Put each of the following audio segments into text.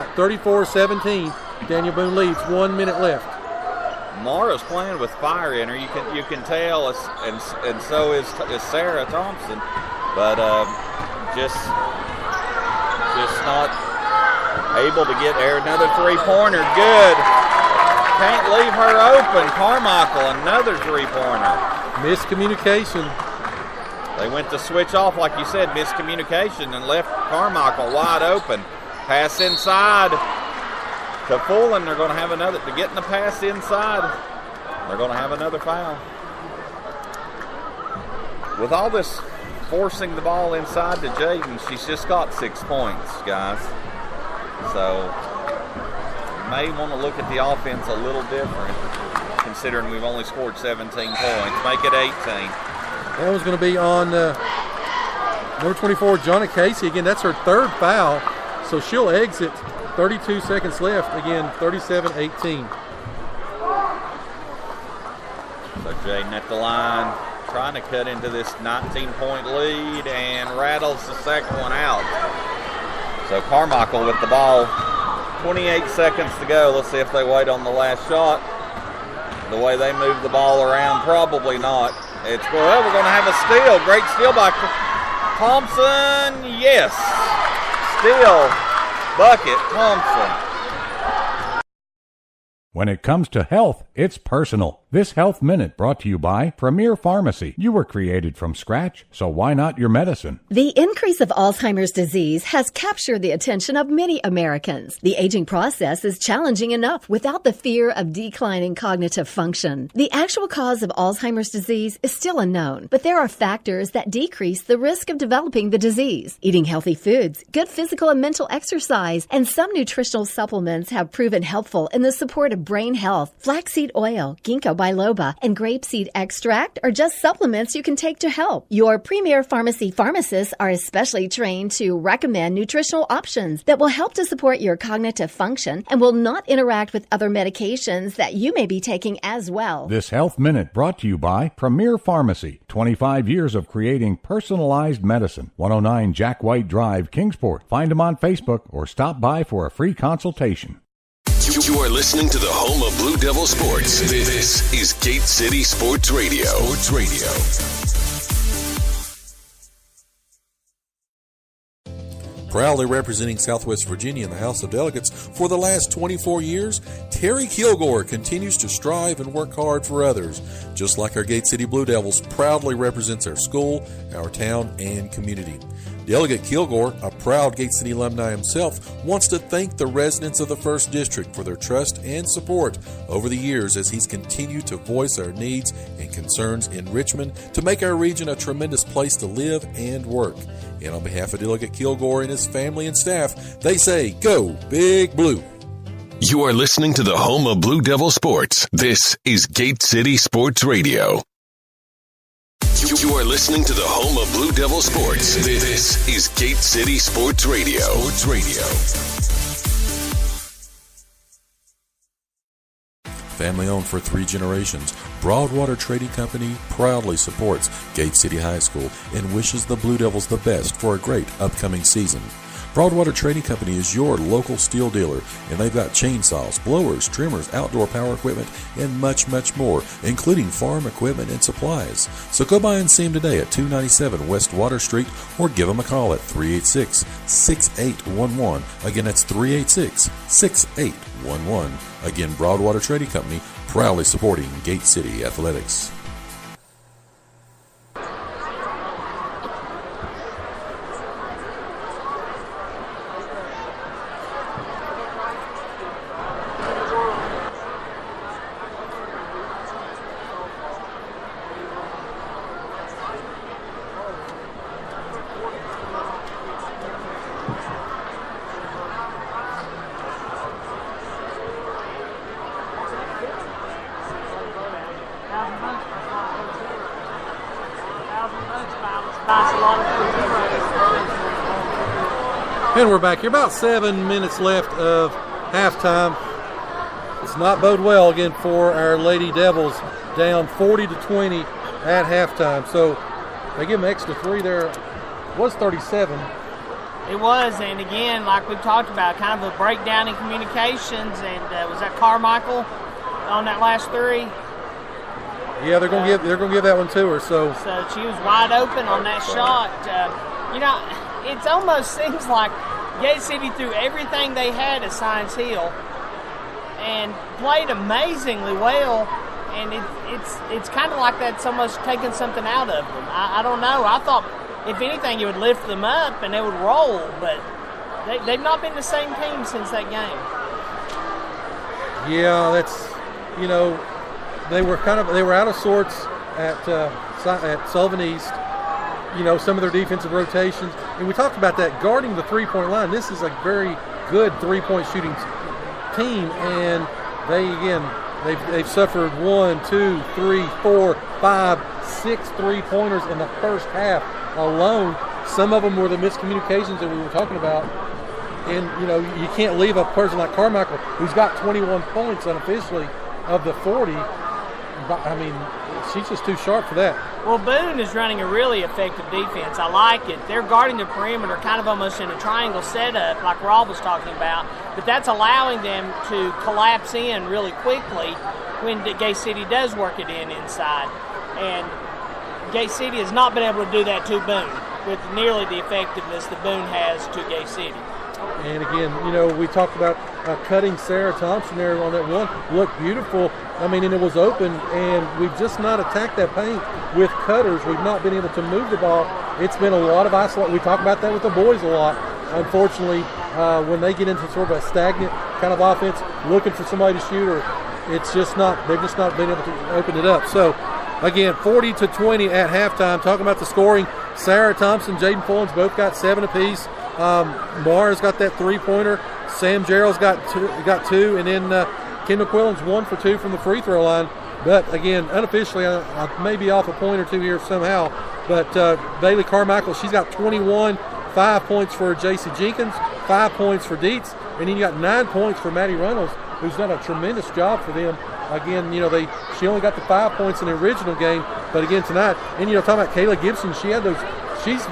34-17. Daniel Boone leads. 1 minute left. Mara's playing with fire in her. You can tell, and so is Sarah Thompson, but just not able to get there. Another three-pointer, good. Can't leave her open. Carmichael, another three-pointer. Miscommunication. They went to switch off, like you said, miscommunication, and left Carmichael wide open. Pass inside to Fullen. They're going to have another, to getting the pass inside, they're going to have another foul. With all this forcing the ball inside to Jaden, she's just got 6 points, guys. So you may want to look at the offense a little different, considering we've only scored 17 points. Make it 18. That was going to be on number 24, Jonna Casey. Again, that's her third foul, so she'll exit. 32 seconds left. Again, 37-18. So Jaden at the line, trying to cut into this 19-point lead, and rattles the second one out. So Carmichael with the ball. 28 seconds to go. Let's see if they wait on the last shot. The way they move the ball around, probably not. We're going to have a steal. Great steal by Thompson. Yes. Steal. Bucket. Thompson. When it comes to health, it's personal. This Health Minute brought to you by Premier Pharmacy. You were created from scratch, so why not your medicine? The increase of Alzheimer's disease has captured the attention of many Americans. The aging process is challenging enough without the fear of declining cognitive function. The actual cause of Alzheimer's disease is still unknown, but there are factors that decrease the risk of developing the disease. Eating healthy foods, good physical and mental exercise, and some nutritional supplements have proven helpful in the support of brain health. Flaxseed oil, ginkgo biloba, and grapeseed extract are just supplements you can take to help. Your Premier Pharmacy pharmacists are especially trained to recommend nutritional options that will help to support your cognitive function and will not interact with other medications that you may be taking as well. This Health Minute brought to you by Premier Pharmacy. 25 years of creating personalized medicine. 109 Jack White Drive, Kingsport. Find them on Facebook or stop by for a free consultation. You are listening to the home of Blue Devil Sports. This is Gate City Sports Radio. Proudly representing Southwest Virginia in the House of Delegates for the last 24 years, Terry Kilgore continues to strive and work hard for others. Just like our Gate City Blue Devils proudly represents our school, our town, and community. Delegate Kilgore, a proud Gate City alumni himself, wants to thank the residents of the 1st District for their trust and support over the years as he's continued to voice our needs and concerns in Richmond to make our region a tremendous place to live and work. And on behalf of Delegate Kilgore and his family and staff, they say, go Big Blue. You are listening to the home of Blue Devil Sports. This is Gate City Sports Radio. You are listening to the home of Blue Devil Sports. This is Gate City Sports Radio. Family owned for 3 generations, Broadwater Trading Company proudly supports Gate City High School and wishes the Blue Devils the best for a great upcoming season. Broadwater Trading Company is your local steel dealer, and they've got chainsaws, blowers, trimmers, outdoor power equipment, and much, much more, including farm equipment and supplies. So go by and see them today at 297 West Water Street, or give them a call at 386-6811. Again, that's 386-6811. Again, Broadwater Trading Company, proudly supporting Gate City Athletics. And we're back here. About 7 minutes left of halftime. It's not bode well again for our Lady Devils, down 40-20 at halftime. So they give them extra 3 there. It was 37. It was, and again, like we talked about, kind of a breakdown in communications. And was that Carmichael on that last three? Yeah, they're gonna give that one to her. So she was wide open on that shot. It almost seems like Gate City threw everything they had at Science Hill and played amazingly well. And it's kind of like that's almost taking something out of them. I don't know. I thought, if anything, it would lift them up and they would roll, but they've not been the same team since that game. Yeah, that's, they were out of sorts at Sullivan East. Some of their defensive rotations, and we talked about that guarding the three-point line. This is a very good three-point shooting team, and they've suffered 1, 2, 3, 4, 5, 6 3-pointers in the first half alone. Some of them were the miscommunications that we were talking about. And, you can't leave a person like Carmichael, who's got 21 points unofficially of the 40. I mean, she's just too sharp for that. Well, Boone is running a really effective defense. I like it. They're guarding the perimeter kind of almost in a triangle setup like Rob was talking about, but that's allowing them to collapse in really quickly when Gate City does work it inside. And Gate City has not been able to do that to Boone with nearly the effectiveness that Boone has to Gate City. And again, we talked about cutting Sarah Thompson there on that one. Looked beautiful. I mean, and it was open, and we've just not attacked that paint with cutters. We've not been able to move the ball. It's been a lot of isolation. We talk about that with the boys a lot. Unfortunately, when they get into sort of a stagnant kind of offense, looking for somebody to shoot, or they've just not been able to open it up. So, again, 40-20 at halftime. Talking about the scoring, Sarah Thompson, Jaden Fullins both got 7 apiece. Mara's got that three-pointer. Sam Gerald's got two, and then Kendall Quillen's 1 for 2 from the free throw line. But again, unofficially, I may be off a point or two here somehow. But Bailey Carmichael, she's got 21, 5 points for J.C. Jenkins, 5 points for Dietz, and then you got 9 points for Maddie Reynolds, who's done a tremendous job for them. Again, she only got the 5 points in the original game, but again tonight, and talking about Kayla Gibson, she's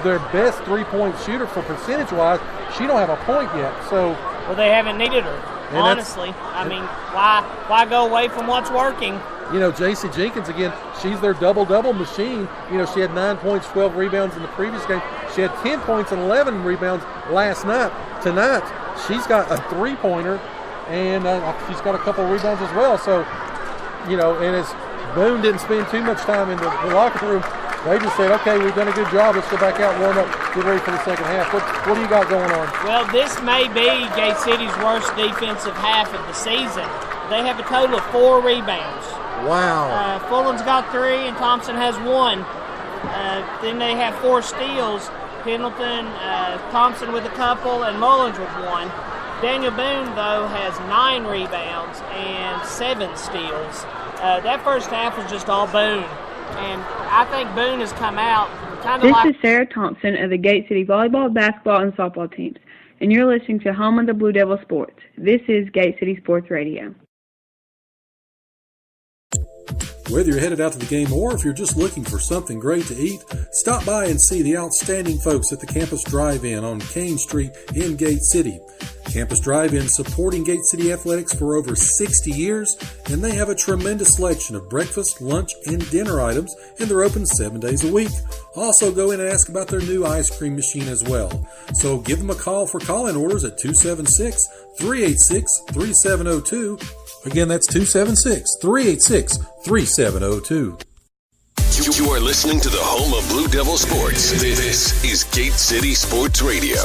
their best 3-point shooter for percentage-wise. She don't have a point yet, so. Well, they haven't needed her, honestly. I mean, why go away from what's working? J.C. Jenkins, again, she's their double-double machine. She had 9 points, 12 rebounds in the previous game. She had 10 points and 11 rebounds last night. Tonight, she's got a 3-pointer, and she's got a couple of rebounds as well. So, and as Boone didn't spend too much time in the locker room, they just said, okay, we've done a good job. Let's go back out, warm up, get ready for the second half. What do you got going on? Well, this may be Gate City's worst defensive half of the season. They have a total of 4 rebounds. Wow. Fullen's got 3 and Thompson has 1. Then they have 4 steals. Pendleton, Thompson with a couple, and Mullins with 1. Daniel Boone, though, has 9 rebounds and 7 steals. That first half was just all Boone. And I think Boone has come out kind of like... This is Sarah Thompson of the Gate City volleyball, basketball, and softball teams, and you're listening to Home of the Blue Devil Sports. This is Gate City Sports Radio. Whether you're headed out to the game or if you're just looking for something great to eat, stop by and see the outstanding folks at the Campus Drive-In on Kane Street in Gate City. Campus Drive-In supporting Gate City Athletics for over 60 years, and they have a tremendous selection of breakfast, lunch, and dinner items, and they're open 7 days a week. Also go in and ask about their new ice cream machine as well. So give them a call for call-in orders at 276-386-3702. Again, that's 276-386-3702. You are listening to the home of Blue Devil Sports. This is Gate City Sports Radio.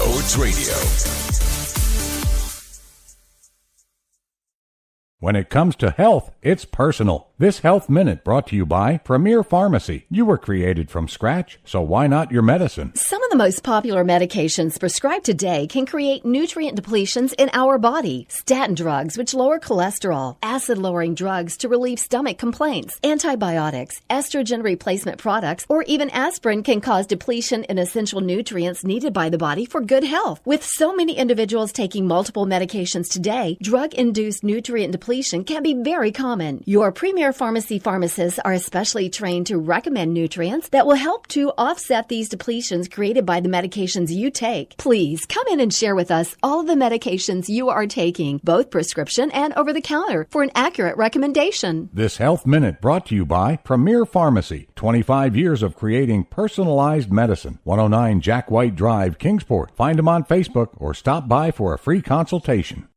When it comes to health, it's personal. This Health Minute brought to you by Premier Pharmacy. You were created from scratch, so why not your medicine? Some of the most popular medications prescribed today can create nutrient depletions in our body. Statin drugs, which lower cholesterol, acid-lowering drugs to relieve stomach complaints, antibiotics, estrogen replacement products, or even aspirin can cause depletion in essential nutrients needed by the body for good health. With so many individuals taking multiple medications today, drug-induced nutrient depletion depletion can be very common. Your Premier Pharmacy pharmacists are especially trained to recommend nutrients that will help to offset these depletions created by the medications you take. Please come in and share with us all of the medications you are taking, both prescription and over-the-counter, for an accurate recommendation. This Health Minute brought to you by Premier Pharmacy. 25 years of creating personalized medicine. 109 Jack White Drive, Kingsport. Find them on Facebook or stop by for a free consultation.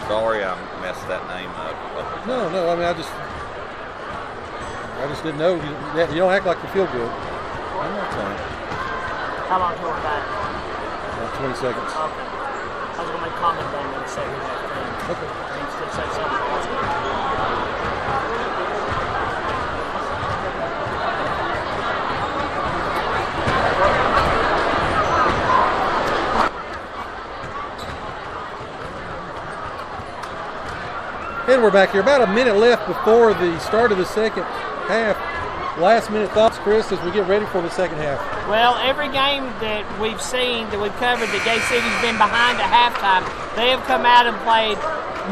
Sorry, I messed that name up. No, I mean, I just didn't know. You don't act like you feel good. I'm not telling you. How long till we're back? About 20 seconds. Okay. I was going to make a comment then in the second half. Okay. Needs to say something. And we're back here. About a minute left before the start of the second half. Last minute thoughts, Chris, as we get ready for the second half. Well, every game that we've seen, that we've covered, that Gate City's been behind at halftime, they have come out and played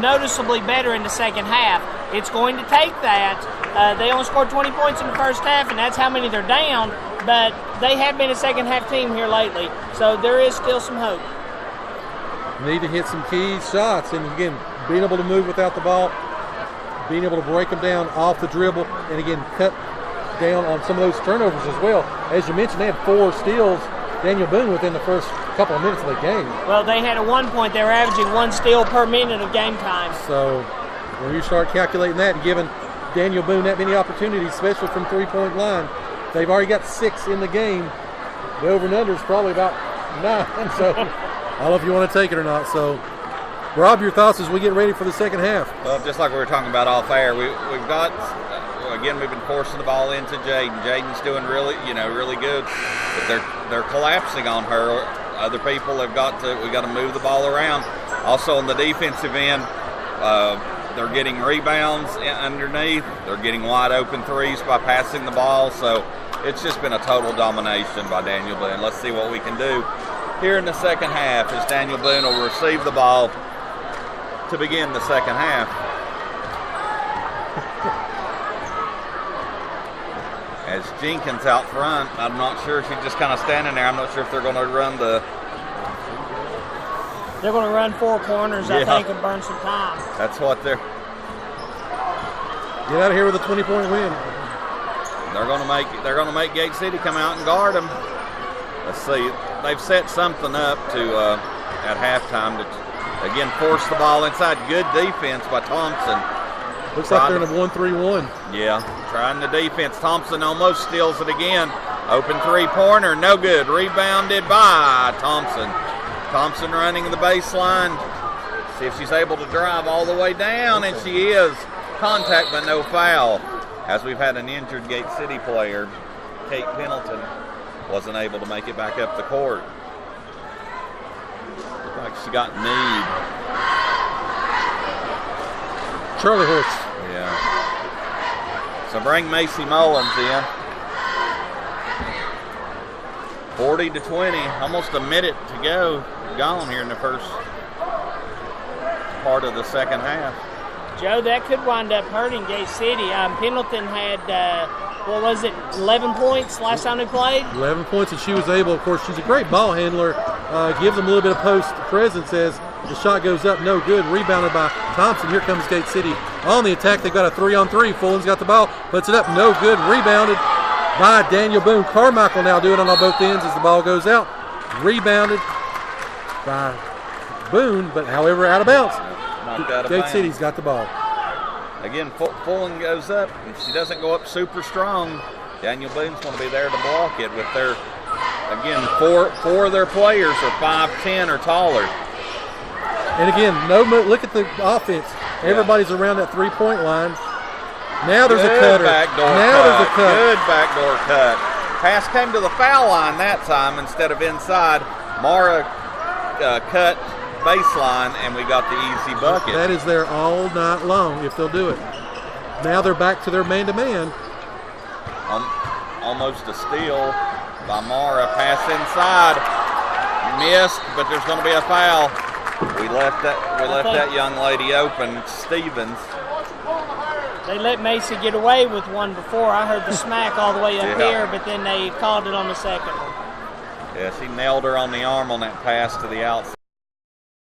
noticeably better in the second half. It's going to take that. They only scored 20 points in the first half, and that's how many they're down, but they have been a second half team here lately, so there is still some hope. Need to hit some key shots, and again, being able to move without the ball, being able to break them down off the dribble, and again, cut down on some of those turnovers as well. As you mentioned, they had 4 steals, Daniel Boone, within the first couple of minutes of the game. Well, they had at one point, they were averaging 1 steal per minute of game time. So when you start calculating that and giving Daniel Boone that many opportunities, especially from three-point line, they've already got 6 in the game. The over and under is probably about 9, so I don't know if you want to take it or not. So, Rob, your thoughts as we get ready for the second half? Well, just like we were talking about off air, we've got, again, we've been forcing the ball into Jaden. Jaden's doing really good, but they're collapsing on her. Other people we got to move the ball around. Also on the defensive end, they're getting rebounds underneath. They're getting wide open threes by passing the ball. So it's just been a total domination by Daniel Boone. Let's see what we can do here in the second half as Daniel Boone will receive the ball to begin the second half. As Jenkins out front, I'm not sure, she's just kind of standing there. I'm not sure if they're going to run They're going to run 4 corners, Yeah. I think, and burn some time. That's what they're. Get out of here with a 20-point win. They're going to make Gate City come out and guard them. Let's see. They've set something up to at halftime to again force the ball inside. Good defense by Thompson. Looks like they're in a 1-3-1. Yeah, trying the defense. Thompson almost steals it again. Open three-pointer, no good. Rebounded by Thompson. Thompson running the baseline. See if she's able to drive all the way down, and she is. Contact but no foul. As we've had an injured Gate City player, Kate Pendleton, wasn't able to make it back up the court. Looked like she got kneed. Charlie Horse. Yeah. So bring Macy Mullins in. 40-20, almost a minute to go. Gone here in the first part of the second half. Joe, that could wind up hurting Gate City. Pendleton had, 11 points last time they played? 11 points, and she was able, of course, she's a great ball handler, gives them a little bit of post presence as the shot goes up, no good, rebounded by Thompson. Here comes Gate City on the attack. They've got a 3-on-3. Fulton's got the ball, puts it up, no good, rebounded by Daniel Boone. Carmichael now doing it on both ends as the ball goes out. Rebounded by Boone, but however out of bounds. Gate City's got the ball. Again, Fulton goes up, and she doesn't go up super strong. Daniel Boone's going to be there to block it with their, again, four of their players are 5'10" or taller. And again, look at the offense. Everybody's around that three-point line. Now there's a cutter. There's a cut. Good backdoor cut. Pass came to the foul line that time instead of inside. Mara cut baseline, and we got the easy bucket. That is there all night long if they'll do it. Now they're back to their man-to-man. Almost a steal by Mara. Pass inside. Missed, but there's going to be a foul. We left that young lady open, Stevens. They let Macy get away with one before. I heard the smack all the way up here, but then they called it on the second one. Yeah, she nailed her on the arm on that pass to the outside.